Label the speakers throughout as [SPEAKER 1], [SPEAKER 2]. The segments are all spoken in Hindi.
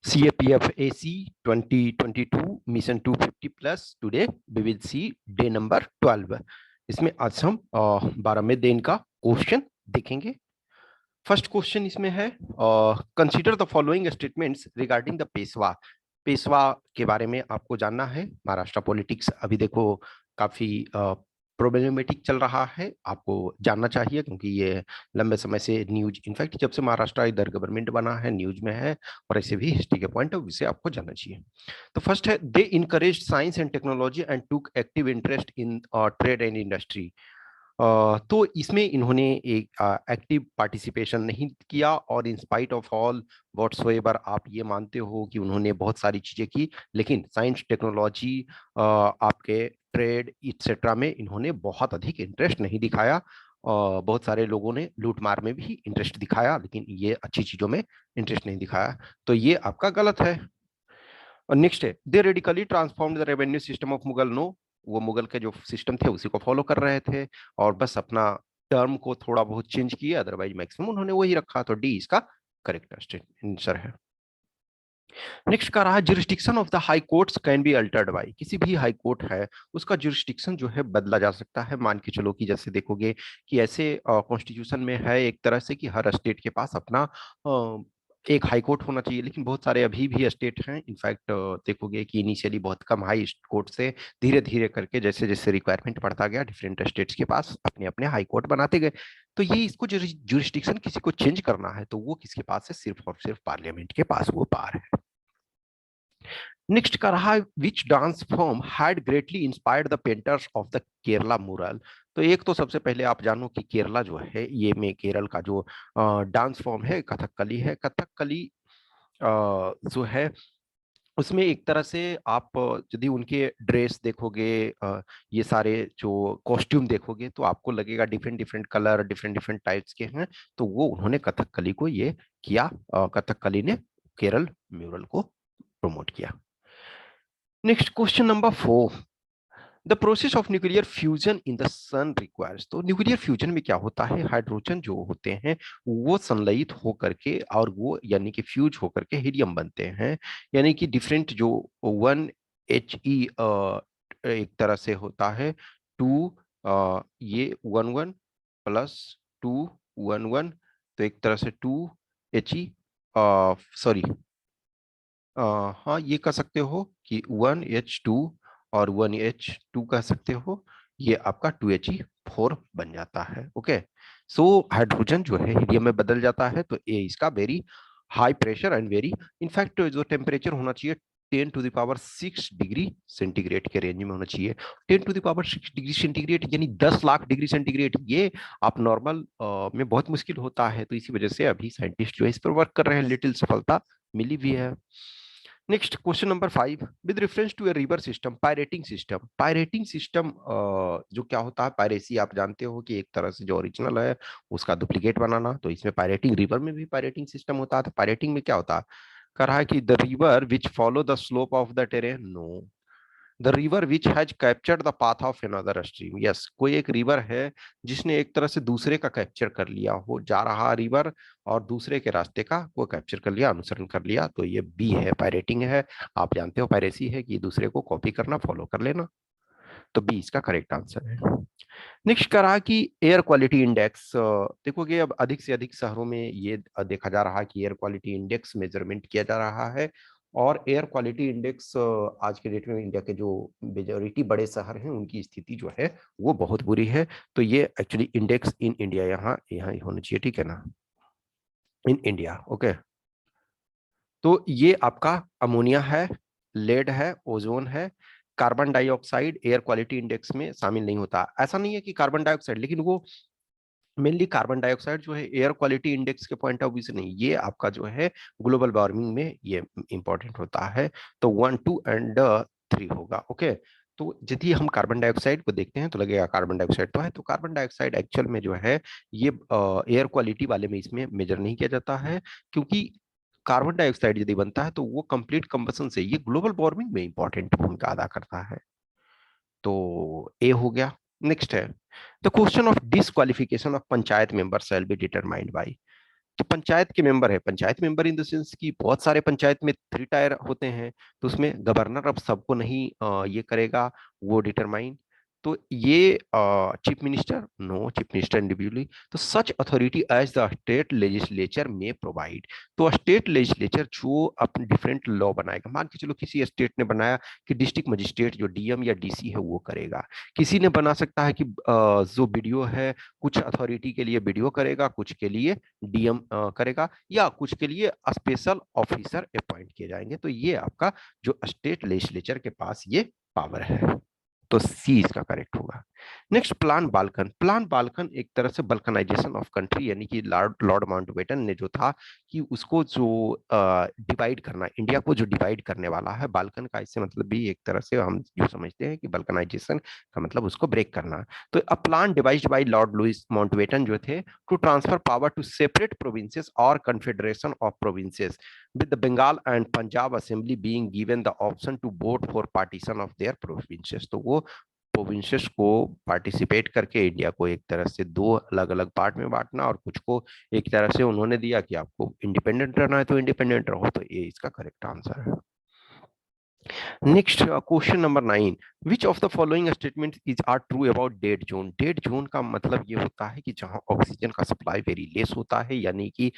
[SPEAKER 1] CAPF AC 2022 mission 250 plus. Today we will see day number 12। इसमें आज हम 12वें दिन का क्वेश्चन देखेंगे। फर्स्ट क्वेश्चन इसमें है, consider the following statements regarding the Peshwa. Peshwa के बारे में आपको जानना है। महाराष्ट्र पॉलिटिक्स अभी देखो काफी प्रॉब्लमेटिक चल रहा है, आपको जानना चाहिए क्योंकि ये लंबे समय से न्यूज, इनफैक्ट जब से महाराष्ट्र इधर गवर्नमेंट बना है न्यूज में है, और ऐसे भी हिस्ट्री के पॉइंट ऑफ व्यू से आपको जानना चाहिए। तो फर्स्ट है, they encourage science and technology and took active interest in trade and industry. तो इसमें इन्होंने एक एक्टिव पार्टिसिपेशन नहीं किया, और in spite of all whatsoever आप ये मानते हो कि उन्होंने बहुत सारी चीजें की, लेकिन साइंस टेक्नोलॉजी आपके ट्रेड इट्सेट्रा में इन्होंने बहुत अधिक इंटरेस्ट नहीं दिखाया। बहुत सारे लोगों ने लूट मार में भी इंटरेस्ट दिखाया, लेकिन ये अच्छी चीजों में इंटरेस्ट नहीं दिखाया, तो ये आपका गलत है। और नेक्स्ट है, they radically transformed the revenue system of Mughal. No, वो मुगल के जो सिस्टम थे उसी को फॉलो कर रहे थे, और बस अपना टर्म को थोड़ा बहुत चेंज किया, अदरवाइज मैक्सिमम उन्होंने वही रखा। तो डी इसका करेक्ट आंसर है। नेक्स्ट का रहा, jurisdiction of the high courts can be altered by. किसी भी हाई कोर्ट है उसका जुरिस्डिक्शन जो है बदला जा सकता है। मान के चलो कि जैसे देखोगे कि ऐसे कॉन्स्टिट्यूशन में है एक तरह से कि हर स्टेट के पास अपना एक हाई कोर्ट होना चाहिए, लेकिन बहुत सारे अभी भी स्टेट हैं, इनफैक्ट देखोगे कि इनिशियली बहुत कम हाई कोर्ट से धीरे धीरे करके जैसे जैसे रिक्वायरमेंट बढ़ता गया, डिफरेंट स्टेट्स के पास अपने अपने हाई कोर्ट बनाते गए। तो ये इसको जुरिस्डिक्शन किसी को चेंज करना है तो वो किसके पास है, सिर्फ और सिर्फ पार्लियामेंट के पास वो पार है। नेक्स्ट का रहा, which dance form had greatly inspired the painters of the Kerala मुरल। तो एक तो सबसे पहले आप जानो कि केरला जो है ये में केरल का जो डांस फॉर्म है कथकली है। कथकली जो है उसमें एक तरह से आप यदि उनके ड्रेस देखोगे, ये सारे जो कॉस्ट्यूम देखोगे तो आपको लगेगा different different colour, different different types के हैं। तो वो उन्होंने कथकली को ये किया, कथकली ने केरल म्यूरल को प्रमोट किया। Next question number 4, the process of nuclear fusion in the sun requires. तो न्यूक्लियर फ्यूजन में क्या होता है, हाइड्रोजन जो होते हैं वो संलयित होकर के और वो यानी कि फ्यूज होकर के हीलियम बनते हैं, यानी कि डिफरेंट जो 1 He एक तरह से होता है, 2 ये 1 1 प्लस 2 1 1, तो एक तरह से 2 He, सॉरी, हाँ ये कह सकते हो कि 1H2 और 1H2 कह सकते हो, ये आपका 2He4 बन जाता है। ओके, सो हाइड्रोजन जो है हीलियम में बदल जाता है, तो ये इसका very high pressure and very, in fact जो टेम्परेचर होना चाहिए 10⁻6 डिग्री सेंटीग्रेड के रेंज में होना चाहिए। 10⁻6 डिग्री सेंटीग्रेड यानी 10 लाख डिग्री सेंटीग्रेड, ये आप नॉर्मल में बहुत मुश्किल होता है। तो इसी वजह से अभी साइंटिस्ट जो है इस पर वर्क कर रहे हैं, लिटिल सफलता मिली भी है। Next question number 5, with reference to a river system, pirating system. Pirating system जो क्या होता है, पायरेसी आप जानते हो कि एक तरह से जो ओरिजिनल है उसका डुप्लीकेट बनाना। तो इसमें पायरेटिंग, रिवर में भी पायरेटिंग सिस्टम होता है। तो पायरेटिंग में क्या होता है, कह रहा है कि the river which follow the slope of the terrain. No, the river which has captured the path of another stream. Yes, कोई एक रिवर है जिसने एक तरह से दूसरे का कैप्चर कर लिया हो, जा रहा रिवर और दूसरे के रास्ते का वो कैप्चर कर लिया, अनुसरण कर लिया, तो ये बी है, पायरेटिंग है। आप जानते हो पायरेसी है कि दूसरे को कॉपी करना, फॉलो कर लेना, तो बी इसका करेक्ट आंसर है। नेक्स्ट करा कि एयर क्वालिटी इंडेक्स, देखोगे अब अधिक से अधिक शहरों में ये देखा जा रहा है कि एयर क्वालिटी इंडेक्स मेजरमेंट किया जा रहा है, और एयर क्वालिटी इंडेक्स आज के डेट में इंडिया के जो मेजोरिटी बड़े शहर हैं उनकी स्थिति जो है वो बहुत बुरी है। तो ये एक्चुअली इंडेक्स इन इंडिया यहाँ यहाँ होना चाहिए, ठीक है ना, इन इंडिया। ओके, तो ये आपका अमोनिया है, लेड है, ओजोन है। Carbon dioxide air quality index में शामिल नहीं होता। ऐसा नहीं है कि कार्बन डाइऑक्साइड, लेकिन वो मेनली कार्बन डाइऑक्साइड जो है एयर क्वालिटी इंडेक्स के पॉइंट ऑफ व्यू से नहीं, ये आपका जो है ग्लोबल वार्मिंग में ये इंपॉर्टेंट होता है। तो 1 2 एंड 3 होगा। ओके, तो यदि हम कार्बन डाइऑक्साइड को देखते हैं तो लगेगा कार्बन डाइऑक्साइड तो है, तो कार्बन डाइऑक्साइड एक्चुअल में जो है ये एयर क्वालिटी वाले में इसमें मेजर नहीं किया जाता है, क्योंकि कार्बन डाइऑक्साइड यदि बनता है तो वो कंप्लीट कंबसन से ये ग्लोबल वार्मिंग में इंपॉर्टेंट भूमिका अदा करता है। तो ए हो गया। नेक्स्ट है, the question of disqualification of panchayat member shall be determined by. तो पंचायत के मेंबर है, panchayat member in the sense कि बहुत सारे पंचायत में 3 टायर होते हैं, तो उसमें गवर्नर अब सबको नहीं ये करेगा, वो डिटरमाइन। तो ये chief minister, no, chief minister individually. तो such authority as the state legislature में प्रोवाइड। तो स्टेट लेजिस्लेचर जो अपने डिफरेंट लॉ बनाएगा, मान के चलो किसी स्टेट ने बनाया कि डिस्ट्रिक्ट मजिस्ट्रेट जो डीएम या डीसी है वो करेगा, किसी ने बना सकता है कि जो बीडीओ है कुछ अथॉरिटी के लिए बीडीओ करेगा, कुछ के लिए डीएम करेगा, या कुछ के लिए स्पेशल ऑफिसर अपॉइंट किए जाएंगे। तो ये आपका जो स्टेट लेजिस्लेचर के पास ये पावर है, तो सी इसका करेक्ट होगा। Next, plan Balkan. Plan Balkan एक तरह से बल्कनाइजेशन ऑफ कंट्री, यानी कि लॉर्ड लॉर्ड माउंटबेटन ने जो था कि उसको जो डिवाइड करना, इंडिया को जो डिवाइड करने वाला है, बाल्कन का इससे मतलब भी एक तरह से हम जो समझते हैं कि बल्कनाइजेशन का मतलब उसको ब्रेक करना। तो a plan devised by Lord Louis Mountbatten जो थे to transfer power to separate provinces और confederation of provinces, with the Bengal and Punjab assembly being given the option to vote for partition of their provinces। तो वो प्रोविंसेस को पार्टिसिपेट करके इंडिया को एक तरह से 2 अलग अलग पार्ट में बांटना, और कुछ को एक तरह से उन्होंने दिया कि आपको इंडिपेंडेंट रहना है तो इंडिपेंडेंट रहो। तो ये इसका करेक्ट आंसर है। Next, question number 9, which of the following statement is are true about dead zone. Dead zone का मतलब ये होता है कि जहां ऑक्सीजन का सप्लाई वेरी लेस होता है, यानी कि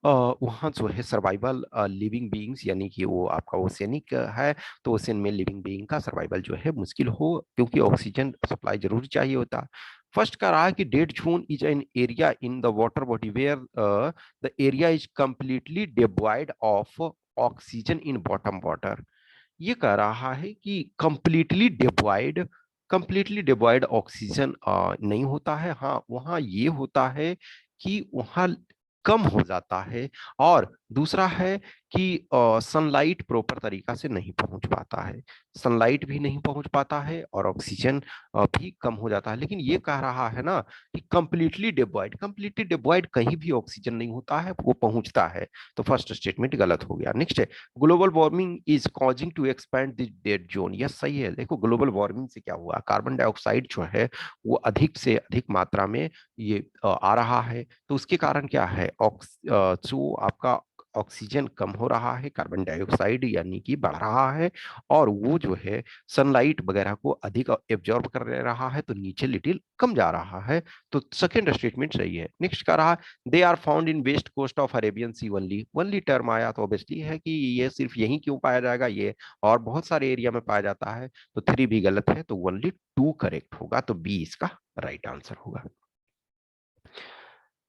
[SPEAKER 1] वहाँ जो है सर्वाइवल लिविंग बीइंग्स, यानी कि वो आपका ओशियनिक है, तो ओशियन में लिविंग बीइंग का सर्वाइवल जो है मुश्किल हो, क्योंकि ऑक्सीजन सप्लाई जरूर चाहिए होता है। फर्स्ट का रहा है कि dead zone is an area in the water body where the area is completely devoid of oxygen in bottom water. ये कह रहा है कि कंप्लीटली डिवॉइड ऑक्सीजन नहीं होता है। हाँ, वहाँ ये होता है कि वहाँ कम हो जाता है, और दूसरा है कि सनलाइट प्रॉपर तरीका से नहीं पहुंच पाता है, सनलाइट भी नहीं पहुंच पाता है और ऑक्सीजन भी कम हो जाता है। लेकिन ये कह रहा है ना कि कंप्लीटली डिवॉइड कहीं भी ऑक्सीजन नहीं होता है, वो पहुंचता है। तो फर्स्ट स्टेटमेंट गलत हो गया। नेक्स्ट है, global warming is causing to expand the dead zone. Yes, सही है। देखो, ग्लोबल वार्मिंग से क्या हुआ, कार्बन डाइऑक्साइड जो है वो अधिक से अधिक मात्रा में ये आ रहा है, तो उसके कारण क्या है, जो आपका ऑक्सीजन कम हो रहा है, कार्बन डाइऑक्साइड यानी कि बढ़ रहा है, और वो जो है सनलाइट वगैरह को अधिक एब्जॉर्ब कर रहा है, तो नीचे लिटिल कम जा रहा है। तो सेकेंड स्टेटमेंट सही है। नेक्स्ट का रहा, they are found in west coast of Arabian Sea only. Only term आया तो ऑब्वियसली है कि ये सिर्फ यहीं क्यों पाया जाएगा, ये और बहुत सारे एरिया में पाया जाता है। तो 3 भी गलत है, तो ओनली 2 करेक्ट होगा, तो बी इसका राइट आंसर होगा।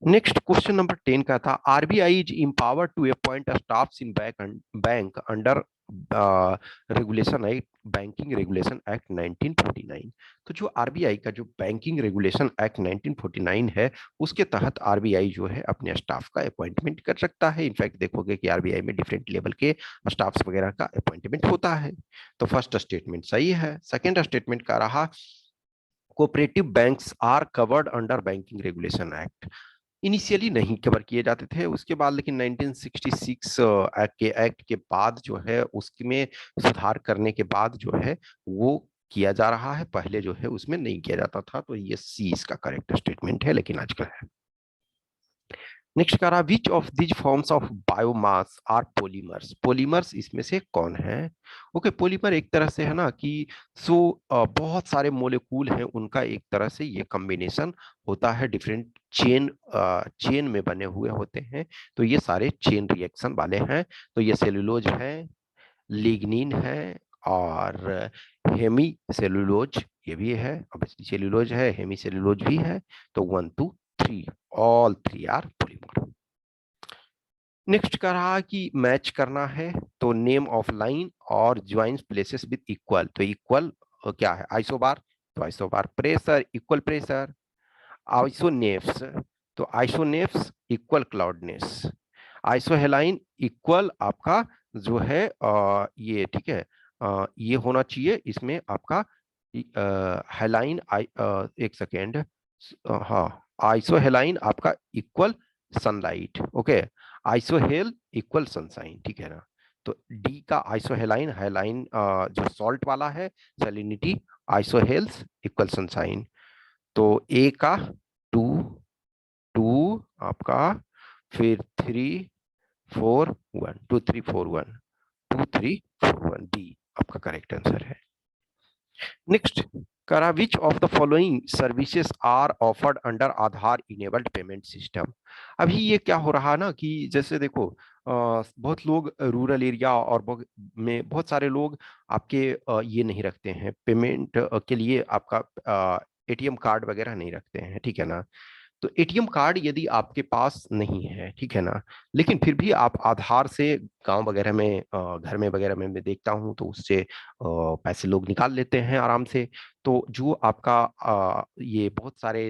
[SPEAKER 1] नेक्स्ट, क्वेश्चन नंबर 10 का था, RBI is empowered to appoint staff in bank under regulation act, banking regulation act 1949। तो जो आरबीआई का जो बैंकिंग रेगुलेशन एक्ट 1949 है, उसके तहत आरबीआई जो है अपने स्टाफ का अपॉइंटमेंट कर सकता है। इनफैक्ट देखोगे कि आरबीआई में डिफरेंट लेवल के स्टाफ्स वगैरह का अपॉइंटमेंट होता है। तो फर्स्ट स्टेटमेंट सही है। सेकेंड स्टेटमेंट का रहा, cooperative banks are covered under banking regulation act. Initially नहीं कवर किए जाते थे, उसके बाद लेकिन 1966 एक्ट के बाद जो है उसमें सुधार करने के बाद जो है वो किया जा रहा है, पहले जो है उसमें नहीं किया जाता था। तो ये सी इसका करेक्ट स्टेटमेंट है, लेकिन आजकल है। नेक्स्ट कह रहा, which of these forms of biomass are polymers. Polymers इसमें से कौन है। ओके, पोलीमर एक तरह से है ना कि सो बहुत सारे मोलिक्यूल हैं, उनका एक तरह से ये कॉम्बिनेशन होता है, डिफरेंट चेन में बने हुए होते हैं। तो ये सारे चेन रिएक्शन वाले हैं। तो ये सेलुलोज है, लिग्निन है, और हेमी सेलुलोज ये भी है, ऑब्वियसली सेलुलोज है, हेमी सेलुलोज भी है। तो 1 2 3, ऑल 3 आर पोलीमर। नेक्स्ट कह रहा कि मैच करना है, तो नेम ऑफ लाइन और ज्वाइंस प्लेसेस विद इक्वल। तो इक्वल क्या है, आइसोबार, तो isobar. Pressure, equal pressure. Isonephs, तो isonephs equal cloudiness. Isohaline equal आपका जो है ये ठीक है, ये होना चाहिए इसमें आपका हेलाइन, एक सेकेंड, हाँ, आइसोहेलाइन आपका equal sunlight. Okay, isohel equal sunshine, ठीक है ना। तो डी का आइसोहेलाइन, हेलाइन जो सॉल्ट वाला है, सैलिनिटी, आइसोहेल्स इक्वल सनसाइन। तो ए का 2 2 आपका फिर 341, 2341, 2341 बी आपका करेक्ट आंसर है। नेक्स्ट करा which of the following services are offered under Aadhaar enabled payment system. अभी ये क्या हो रहा ना कि जैसे देखो बहुत लोग रूरल एरिया और में बहुत सारे लोग आपके ये नहीं रखते हैं पेमेंट के लिए आपका एटीएम कार्ड वगैरह नहीं रखते हैं, ठीक है ना। तो एटीएम कार्ड यदि आपके पास नहीं है, ठीक है ना, लेकिन फिर भी आप आधार से गांव वगैरह में घर में वगैरह में मैं देखता हूं तो उससे पैसे लोग निकाल लेते हैं आराम से। तो जो आपका ये बहुत सारे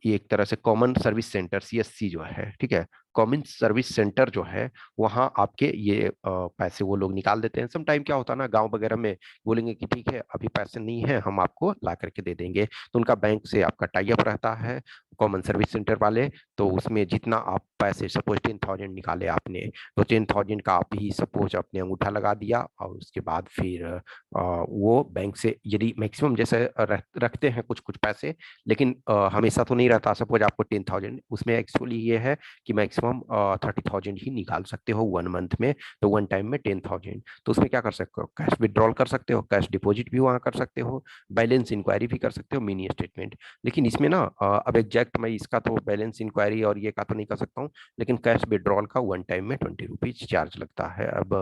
[SPEAKER 1] ये एक तरह से कॉमन सर्विस सेंटर सीएससी जो है, ठीक है, कॉमन सर्विस सेंटर जो है, वहाँ आपके ये पैसे वो लोग निकाल देते हैं। सम टाइम क्या होता है ना, गांव वगैरह में बोलेंगे कि ठीक है अभी पैसे नहीं है, हम आपको ला करके दे देंगे। तो उनका बैंक से आपका टाई अप रहता है कॉमन सर्विस सेंटर वाले। तो उसमें जितना आप पैसे सपोज 10,000 निकाले आपने, तो 10,000 का आप ही सपोज अपने अंगूठा लगा दिया और उसके बाद फिर वो बैंक से यदि मैक्सिमम जैसे रखते हैं कुछ कुछ पैसे, लेकिन हमेशा तो नहीं रहता। सपोज आपको 10,000, उसमें एक्चुअली ये है कि मैक्सिमम 30,000 ही निकाल सकते हो 1 मंथ में। तो 1 टाइम में 10,000, तो उसमें क्या कर सकते हो, कैश विड्रॉल कर सकते हो, कैश डिपॉजिट भी वहां कर सकते हो, बैलेंस इंक्वायरी भी कर सकते हो, मिनी स्टेटमेंट। लेकिन इसमें ना अब एग्जैक्ट मैं इसका तो बैलेंस इंक्वायरी और ये का तो नहीं कर सकता हूँ, लेकिन कैश विड्रॉल का 1 टाइम में 20 रुपीज चार्ज लगता है। अब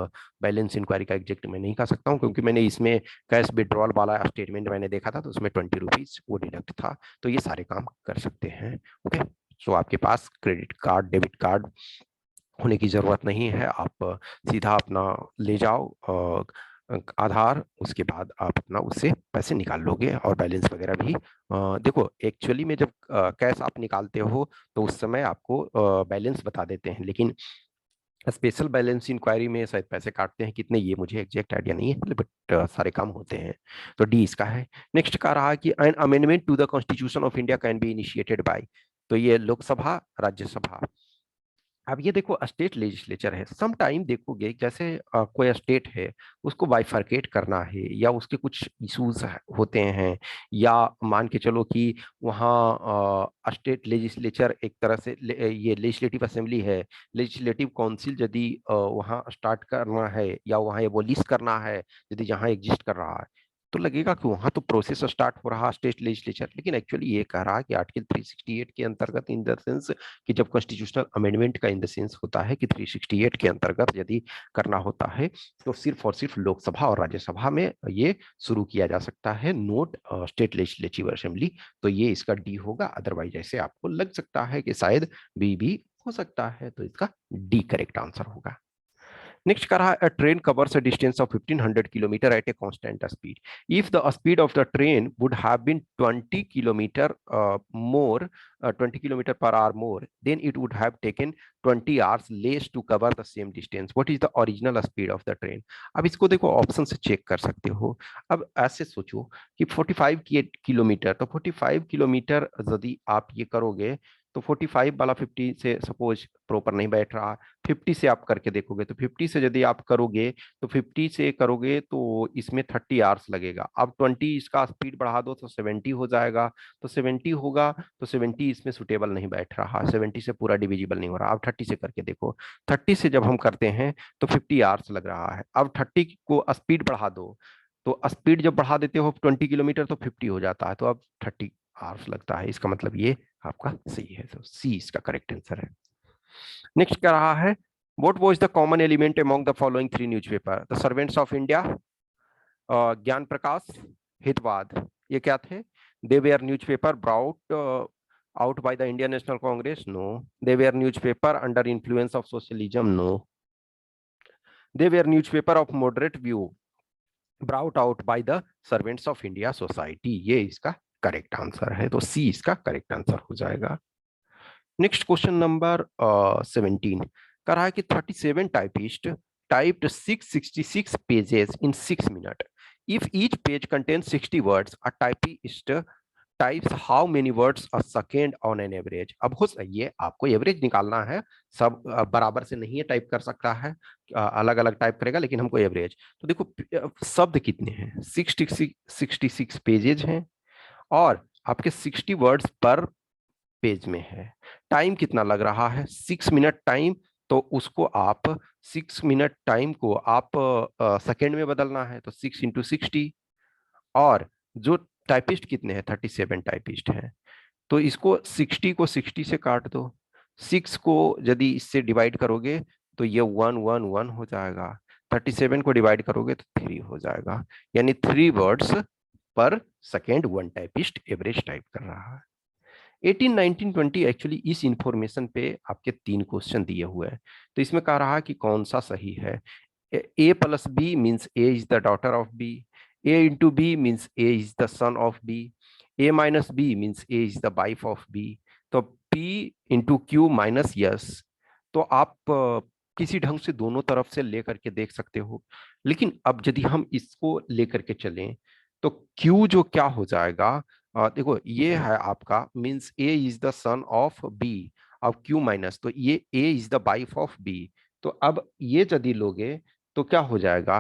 [SPEAKER 1] बैलेंस इंक्वायरी का एग्जैक्ट मैं नहीं कर सकता हूँ, क्योंकि मैंने इसमें कैश विड्रॉल वाला स्टेटमेंट मैंने देखा था तो उसमें 20 रुपीज वो डिडक्ट था। तो ये सारे काम कर सकते हैं। ओके, सो आपके पास क्रेडिट कार्ड डेबिट कार्ड होने की जरूरत नहीं है। आप सीधा अपना ले जाओ आधार, उसके बाद आप अपना उससे पैसे निकाल लोगे और बैलेंस वगैरह भी देखो एक्चुअली में जब कैश आप निकालते हो तो उस समय आपको बैलेंस बता देते हैं, लेकिन स्पेशल बैलेंस इंक्वायरी में शायद पैसे काटते हैं कितने, ये मुझे एग्जैक्ट आइडिया नहीं है, बट सारे काम होते हैं। तो डी इसका है। नेक्स्ट का रहा कि an amendment to the constitution of India can be initiated by. तो ये लोकसभा, राज्यसभा। अब ये देखो स्टेट लेजिस्लेचर है। सम टाइम देखोगे जैसे कोई स्टेट है, उसको बाइफरकेट करना है या उसके कुछ इश्यूज होते हैं, या मान के चलो कि वहाँ स्टेट लेजिस्लेचर एक तरह से ये लेजिस्लेटिव असेंबली है, लेजिस्लेटिव काउंसिल यदि वहाँ स्टार्ट करना है या वहाँ एबोलिश करना है, यदि जहाँ एग्जिस्ट कर रहा है, तो लगेगा कि वहां तो प्रोसेस स्टार्ट हो रहा स्टेट लेजिस्लेचर। लेकिन एक्चुअली ये कह रहा है कि आर्टिकल 368 के अंतर्गत, इन द सेंस कि जब कॉन्स्टिट्यूशनल अमेंडमेंट का इन द सेंस होता है कि 368 के अंतर्गत यदि करना होता है तो सिर्फ और सिर्फ लोकसभा और राज्यसभा में ये शुरू किया जा सकता है, नोट स्टेट लेजिस्लेटिव असेंबली। तो ये इसका डी होगा। अदरवाइज ऐसे आपको लग सकता है कि शायद बी भी हो सकता है, तो इसका डी करेक्ट आंसर होगा। नेक्स्ट कर रहा है train covers a distance of 1500 kilometre at a constant speed. If the speed of the train would have been 20 kilometre more 20 kilometre per hour more, then it would have taken 20 hours less to cover the same distance. What is the original speed of the train. अब इसको देखो ऑप्शन से चेक कर सकते हो। अब ऐसे सोचो कि 45 किलोमीटर, तो 45 किलोमीटर यदि आप ये करोगे तो 45 वाला 50 से सपोज प्रॉपर नहीं बैठ रहा, 50 से आप करके देखोगे, तो 50 से यदि आप करोगे तो 50 से करोगे तो इसमें 30 आवर्स लगेगा। अब 20 इसका स्पीड बढ़ा दो तो 70 हो जाएगा। तो 70 होगा तो 70 इसमें सुटेबल नहीं बैठ रहा, 70 से पूरा डिविजिबल नहीं हो रहा। अब 30 से करके देखो, 30 से जब हम करते हैं तो 50 आवर्स लग रहा है। अब 30 को स्पीड बढ़ा दो, तो स्पीड जब बढ़ा देते हो 20 किलोमीटर तो 50 हो जाता है, तो अब 30 आवर्स लगता है। इसका मतलब ये आपका सही है, तो सी इसका करेक्ट आंसर है। नेक्स्ट क्या रहा है, what was the common element among the following 3 newspaper. The Servants of India, Gyan Prakash, Hitavada, ये क्या थे। They were newspaper brought out by the Indian National Congress, no. They were newspaper under influence of socialism, no. They were newspaper of moderate view brought out by the servants of India society। ये इसका करेक्ट आंसर है, तो सी इसका करेक्ट आंसर हो जाएगा। नेक्स्ट क्वेश्चन नंबर 17 कह रहा है कि 37 typist typed 666 pages in 6 minute. If each page contains 60 words, a typist types how many words a second on an average. अब हो ये आपको एवरेज निकालना है, सब बराबर से नहीं है टाइप कर सकता है, अलग अलग टाइप करेगा, लेकिन हमको एवरेज। तो देखो शब्द कितने हैं, 66 पेजेज हैं और आपके 60 वर्ड्स पर पेज में है। टाइम कितना लग रहा है, 6 मिनट टाइम। तो उसको आप 6 मिनट टाइम को आप सेकेंड में बदलना है, तो 6 × 60। और जो टाइपिस्ट कितने हैं, 37 टाइपिस्ट हैं। तो इसको 60 को 60 से काट दो, 6 को यदि इससे डिवाइड करोगे तो ये 1 1 1 हो जाएगा, 37 को डिवाइड करोगे तो 3 हो जाएगा। यानी 3 वर्ड्स पर second one typist average type कर रहा है। 18 19 20 एक्चुअली इस इंफॉर्मेशन पे आपके 3 क्वेश्चन दिए हुए हैं। तो इसमें कह रहा है कि कौन सा सही है। A plus B means A is the daughter of B. A into B means A is the son of B. A minus B means A is the wife of B. तो P into Q minus S। तो आप किसी ढंग से दोनों तरफ से लेकर के देख सकते हो। लेकिन अब यदि हम इसको लेकर के चलें तो Q जो क्या हो जाएगा, देखो ये है आपका means A is the son of B। अब Q माइनस, तो ये A is the wife of B। तो अब ये यदि लोगे तो क्या हो जाएगा,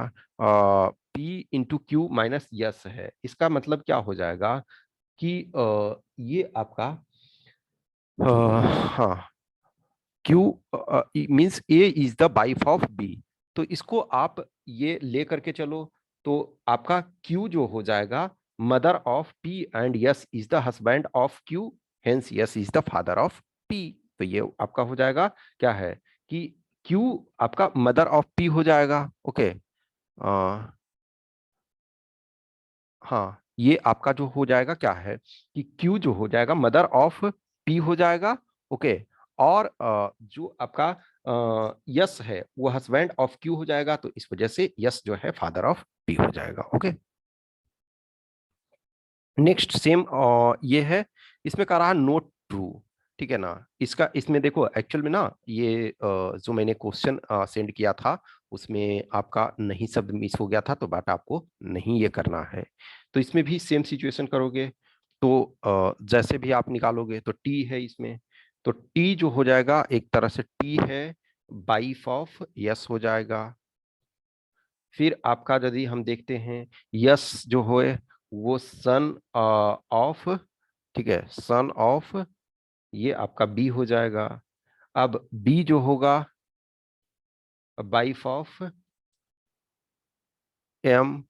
[SPEAKER 1] P into Q minus yes है। इसका मतलब क्या हो जाएगा कि ये आपका हाँ, Q means A is the wife of B। तो इसको आप ये ले करके चलो तो आपका Q जो हो जाएगा mother of P and yes is the husband of Q, hence yes is the father of P। तो ये आपका हो जाएगा क्या है कि Q आपका मदर ऑफ P हो जाएगा। ओके, हाँ, ये आपका जो हो जाएगा क्या है कि Q जो हो जाएगा मदर ऑफ P हो जाएगा। ओके, और जो आपका यस है वो हस्बैंड ऑफ Q हो जाएगा, तो इस वजह से यस जो है फादर ऑफ P हो जाएगा। ओके, नेक्स्ट सेम ये है, इसमें कह रहा नोट ट्रू। ठीक है ना, इसका इसमें देखो एक्चुअल में ना ये जो मैंने क्वेश्चन सेंड किया था उसमें आपका नहीं शब्द मिस हो गया था, तो बट आपको नहीं ये करना है। तो इसमें भी सेम सिचुएशन करोगे तो जैसे भी आप निकालोगे तो टी है इसमें, तो टी जो हो जाएगा एक तरह से टी है वाइफ ऑफ यस हो जाएगा। फिर आपका यदि हम देखते हैं यस जो होए वो सन ऑफ, ठीक है, सन ऑफ ये आपका बी हो जाएगा। अब बी जो होगा वाइफ ऑफ एम।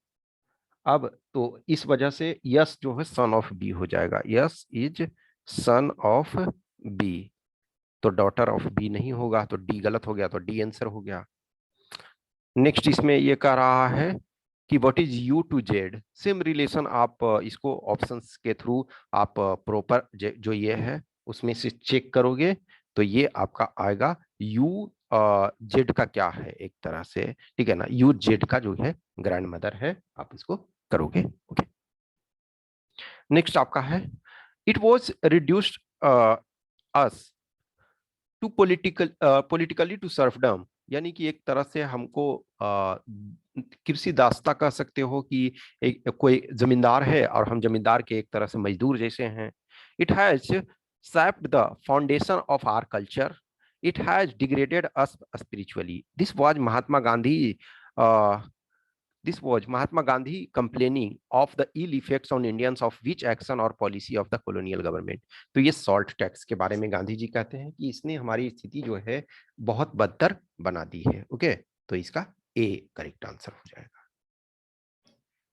[SPEAKER 1] अब तो इस वजह से यस जो है सन ऑफ बी हो जाएगा, S is son of B. तो डॉटर ऑफ बी नहीं होगा, तो डी गलत हो गया, तो डी आंसर हो गया। नेक्स्ट इसमें ये कह रहा है कि what is U to Z. Same relation आप इसको ऑप्शंस के थ्रू आप प्रॉपर जो ये है उसमें से चेक करोगे तो ये आपका आएगा यू जेड का क्या है एक तरह से, ठीक है ना, यू जेड का जो है ग्रैंड मदर है, आप इसको करोगे। ओके, नेक्स्ट आपका है it was reduced us to politically to serfdom. यानी कि एक तरह से हमको कृषि दासता कह सकते हो कि एक कोई जमींदार है और हम जमींदार के एक तरह से मजदूर जैसे हैं। It has sapped the foundation of our culture. It has degraded us spiritually. This was Mahatma Gandhi complaining of the ill effects on Indians of which action or policy of the colonial government. तो ये सॉल्ट टैक्स के बारे में गांधी जी कहते हैं कि इसने हमारी स्थिति जो है बहुत बदतर बना दी है। ओके, तो इसका ए करेक्ट आंसर हो जाएगा।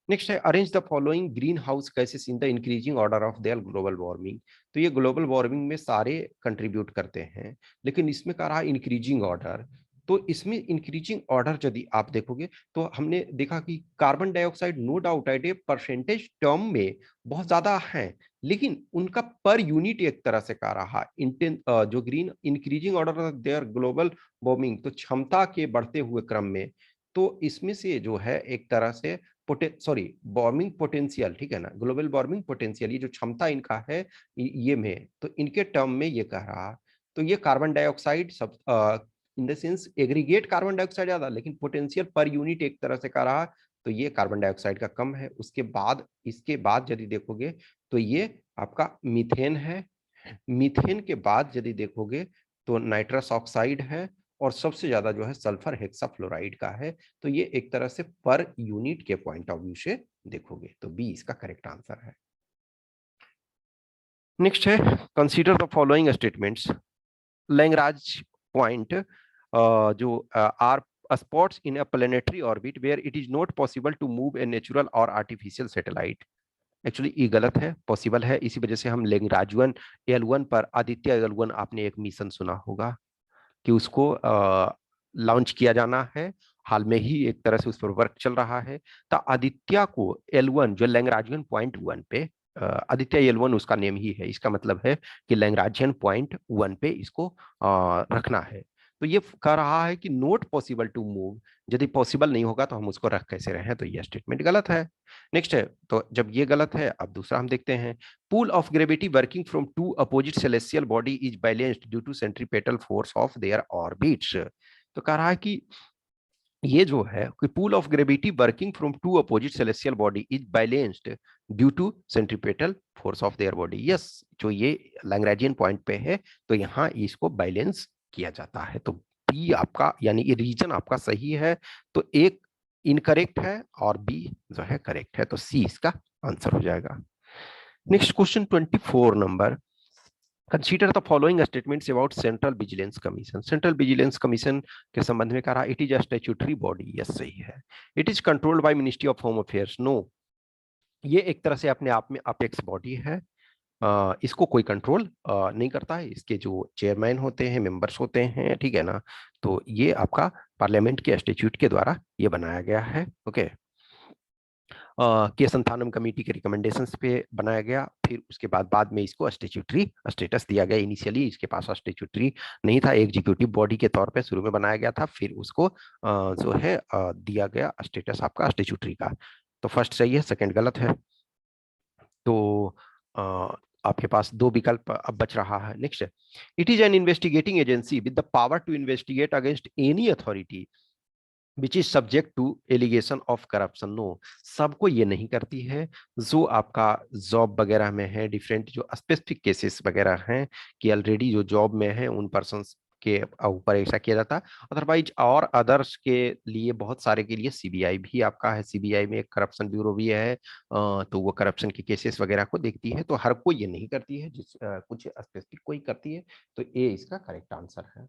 [SPEAKER 1] नेक्स्ट है arrange the following green house gases in the increasing order of their global warming. तो ये ग्लोबल वार्मिंग में सारे कंट्रीब्यूट करते हैं, लेकिन इसमें कह रहा है इंक्रीजिंग ऑर्डर। तो इसमें इंक्रीजिंग ऑर्डर यदि आप देखोगे तो हमने देखा कि carbon dioxide no doubt at a percentage term में बहुत ज्यादा है, लेकिन उनका पर यूनिट एक तरह से कह रहा जो green increasing order there global warming, तो क्षमता के बढ़ते हुए क्रम में, तो इसमें से जो है एक तरह से वार्मिंग पोटेंशियल, ठीक है ना, ग्लोबल वार्मिंग पोटेंशियल ये जो क्षमता इनका है ये में, तो इनके टर्म में ये कह रहा, तो ये कार्बन डाइऑक्साइड सब in the sense aggregate carbon dioxide ज्यादा, लेकिन पोटेंशियल पर यूनिट एक तरह से कह रहा, तो ये कार्बन डाइऑक्साइड का कम है। उसके बाद इसके बाद यदि देखोगे तो ये आपका मीथेन है, मीथेन के बाद यदि देखोगे तो नाइट्रस ऑक्साइड है, और सबसे ज्यादा जो है सल्फर हेक्साफ्लोराइड का है। तो ये एक तरह से पर यूनिट के पॉइंट ऑफ व्यू से देखोगे तो बी इसका करेक्ट आंसर है। नेक्स्ट है consider the following statements. Lagrange point जो are spots in a planetary orbit where it is not possible to move a natural और आर्टिफिशियल सैटेलाइट। एक्चुअली ये गलत है, पॉसिबल है। इसी वजह से हम लैग्रांज L1 पर आदित्य L1 आपने एक मिशन सुना होगा कि उसको लॉन्च किया जाना है। हाल में ही एक तरह से उस पर वर्क चल रहा है। तो आदित्य को L1 जो लैग्रांजियन पॉइंट वन पे आदित्य L1 उसका नेम ही है, इसका मतलब है कि लैग्रांजियन पॉइंट वन पे इसको रखना है। तो ये कह रहा है कि नॉट पॉसिबल टू मूव, यदि पॉसिबल नहीं होगा तो हम उसको रख कैसे रहे, तो ये स्टेटमेंट गलत है। नेक्स्ट है, तो जब ये गलत है अब दूसरा हम देखते हैं। Pull of gravity working from two opposite celestial body is balanced due to centripetal force of their orbits. तो कह रहा है कि ये जो है कि pull of gravity working from two opposite celestial body is balanced due to centripetal force of their body. Yes, जो ये लैग्रांजियन पॉइंट पे है तो यहाँ इसको बैलेंस किया जाता है। तो बी आपका यानी ये रीजन आपका सही है, तो एक इनकरेक्ट है और बी जो है करेक्ट है, तो सी इसका आंसर हो जाएगा। Next question 24 number. Consider the following statements about central vigilance commission. Central vigilance commission के संबंध में कह रहा it is a statutory body. Yes, सही है। It is controlled by ministry of home affairs. No, ये एक तरह से अपने आप में अपेक्स बॉडी है। इसको कोई कंट्रोल नहीं करता है। इसके जो चेयरमैन होते हैं, मेंबर्स होते हैं, ठीक है ना, तो ये आपका पार्लियामेंट के स्टैट्यूट के द्वारा ये बनाया गया है। ओके, के संथानम कमेटी के रिकमेंडेशंस पे बनाया गया। फिर उसके बाद में इसको स्टैट्यूटरी स्टेटस दिया गया। इनिशियली इसके पास स्टैट्यूटरी नहीं था, एग्जीक्यूटिव बॉडी के तौर पे शुरू में बनाया गया था, फिर उसको जो है दिया गया स्टेटस आपका स्टैट्यूटरी का। तो फर्स्ट सही है, सेकंड गलत है। तो आपके पास दो विकल्प अब बच रहा है। Next, it is an investigating agency with the power to investigate against any authority which is subject to allegation of corruption. No, सबको ये नहीं करती है। जो आपका जॉब वगैरह में है, डिफरेंट जो स्पेसिफिक केसेस वगैरह हैं कि ऑलरेडी जो जॉब में है उन पर्सन के ऊपर ऐसा किया जाता है। अदरवाइज और अदर्स के लिए, बहुत सारे के लिए सीबीआई भी आपका है। सीबीआई में एक करप्शन ब्यूरो भी है, तो वो करप्शन के केसेस वगैरह को देखती है। तो हर कोई ये नहीं करती है, जिस कुछ स्पेसिफिक कोई करती है। तो ये इसका करेक्ट आंसर है।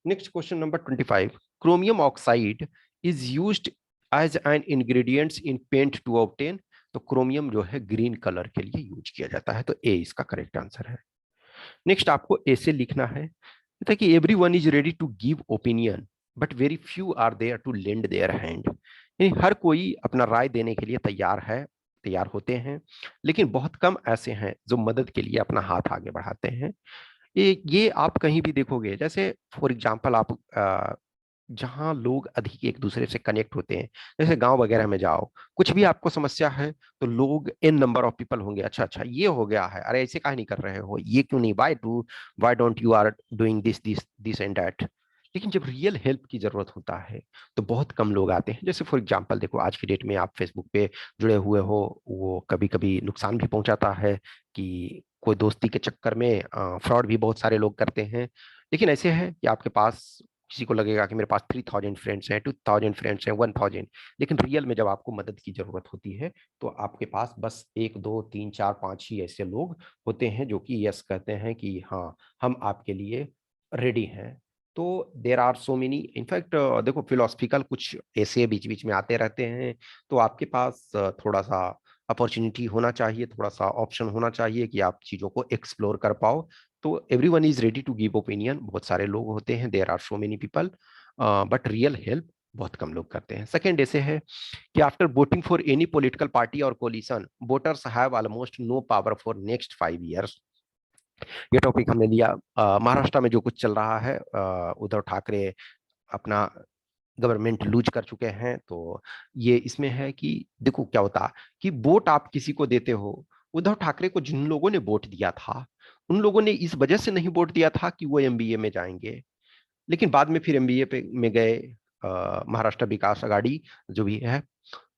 [SPEAKER 1] Next question number 25। Chromium oxide is used as an ingredients in paint to obtain. तो क्रोमियम जो है ग्रीन कलर के लिए यूज किया जाता है, तो ए इसका करेक्ट आंसर है। नेक्स्ट आपको ऐसे लिखना है कि everyone is ready to give opinion but very few are there to lend their hand. यानी हर कोई अपना राय देने के लिए तैयार है, तैयार होते हैं, लेकिन बहुत कम ऐसे हैं जो मदद के लिए अपना हाथ आगे बढ़ाते हैं। ये आप कहीं भी देखोगे, जैसे फॉर एग्जांपल आप जहाँ लोग अधिक एक दूसरे से कनेक्ट होते हैं, जैसे गांव वगैरह में जाओ, कुछ भी आपको समस्या है तो लोग इन नंबर ऑफ पीपल होंगे, अच्छा अच्छा ये हो गया है, अरे ऐसे काहे नहीं कर रहे हो, ये क्यों नहीं, why don't you are doing this this this and that. लेकिन जब रियल हेल्प की जरूरत होता है तो बहुत कम लोग आते हैं। जैसे फॉर एग्जांपल देखो, आज की डेट में आप फेसबुक पे जुड़े हुए हो, वो कभी कभी नुकसान भी पहुंचाता है कि कोई दोस्ती के चक्कर में फ्रॉड भी बहुत सारे लोग करते हैं। लेकिन ऐसे है कि आपके पास, किसी को लगेगा कि मेरे पास 3000 फ्रेंड्स हैं, 2000 फ्रेंड्स हैं, 1000, लेकिन रियल में जब आपको मदद की जरूरत होती है तो आपके पास बस एक दो तीन चार पांच ही ऐसे लोग होते हैं जो कि यस कहते हैं कि हाँ, हम आपके लिए रेडी हैं। तो there are so many, in fact देखो फिलोसफिकल कुछ ऐसे बीच बीच में आते रहते हैं। तो आपके पास थोड़ा सा अपॉर्चुनिटी होना चाहिए, थोड़ा सा ऑप्शन होना चाहिए कि आप चीजों को एक्सप्लोर कर पाओ। तो everyone is ready to give opinion, बहुत सारे लोग होते हैं, there are so many people, but real help बहुत कम लोग करते हैं। सेकंड ऐसे है कि after voting for any political party और coalition voters have almost no power for next 5 years। ये टॉपिक हमने लिया महाराष्ट्र में जो कुछ चल रहा है, उद्धव ठाकरे अपना गवर्नमेंट लूज कर चुके हैं। तो ये इसमें है कि देखो क्या होता कि वोट आप किसी को देते हो, उद्धव ठाकरे को जिन लोगों ने वोट दिया था उन लोगों ने इस वजह से नहीं वोट दिया था कि वो एमबीए में जाएंगे, लेकिन बाद में फिर एमबीए पे में गए, महाराष्ट्र विकास आघाड़ी जो भी है।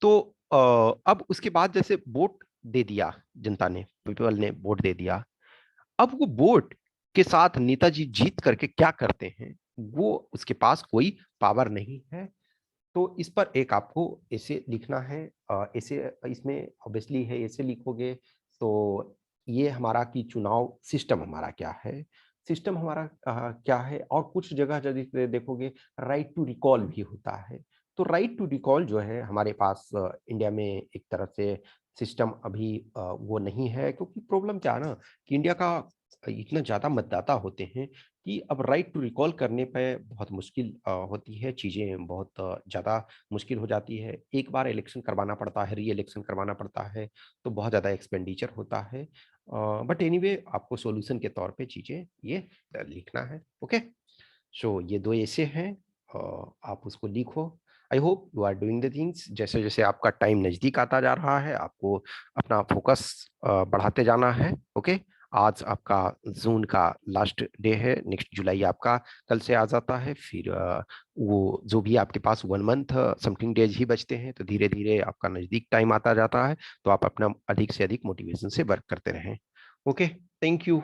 [SPEAKER 1] तो अब उसके बाद जैसे वोट दे दिया जनता ने, पीपल ने वोट दे दिया, अब वो वोट के साथ नेताजी जीत करके क्या करते हैं, वो उसके पास कोई पावर नहीं है। तो इस पर एक आपको ऐसे लिखना है, ऐसे इसमें ऑब्वियसली है, ऐसे लिखोगे तो ये हमारा कि चुनाव सिस्टम हमारा क्या है, सिस्टम हमारा क्या है। और कुछ जगह यदि देखोगे राइट टू रिकॉल भी होता है। तो राइट टू रिकॉल जो है हमारे पास इंडिया में एक तरह से सिस्टम अभी वो नहीं है, क्योंकि प्रॉब्लम क्या है ना कि इंडिया का इतना ज़्यादा मतदाता होते हैं कि अब राइट टू रिकॉल करने पे बहुत मुश्किल होती है, चीज़ें बहुत ज़्यादा मुश्किल हो जाती है। एक बार इलेक्शन करवाना पड़ता है, री इलेक्शन करवाना पड़ता है, तो बहुत ज़्यादा एक्सपेंडिचर होता है। बट एनीवे आपको सॉल्यूशन के तौर पे चीज़ें ये लिखना है। ओके, सो ये दो ऐसे हैं, आप उसको लिखो। I hope you are doing the things. जैसे जैसे आपका टाइम नज़दीक आता जा रहा है, आपको अपना फोकस बढ़ाते जाना है। ओके, आज आपका जून का लास्ट डे है, नेक्स्ट जुलाई आपका कल से आ जाता है। फिर वो जो भी आपके पास 1 मंथ समथिंग डेज ही बचते हैं, तो धीरे धीरे आपका नज़दीक टाइम आता जाता है। तो आप अपना अधिक से अधिक मोटिवेशन से वर्क करते रहें। Okay, thank you.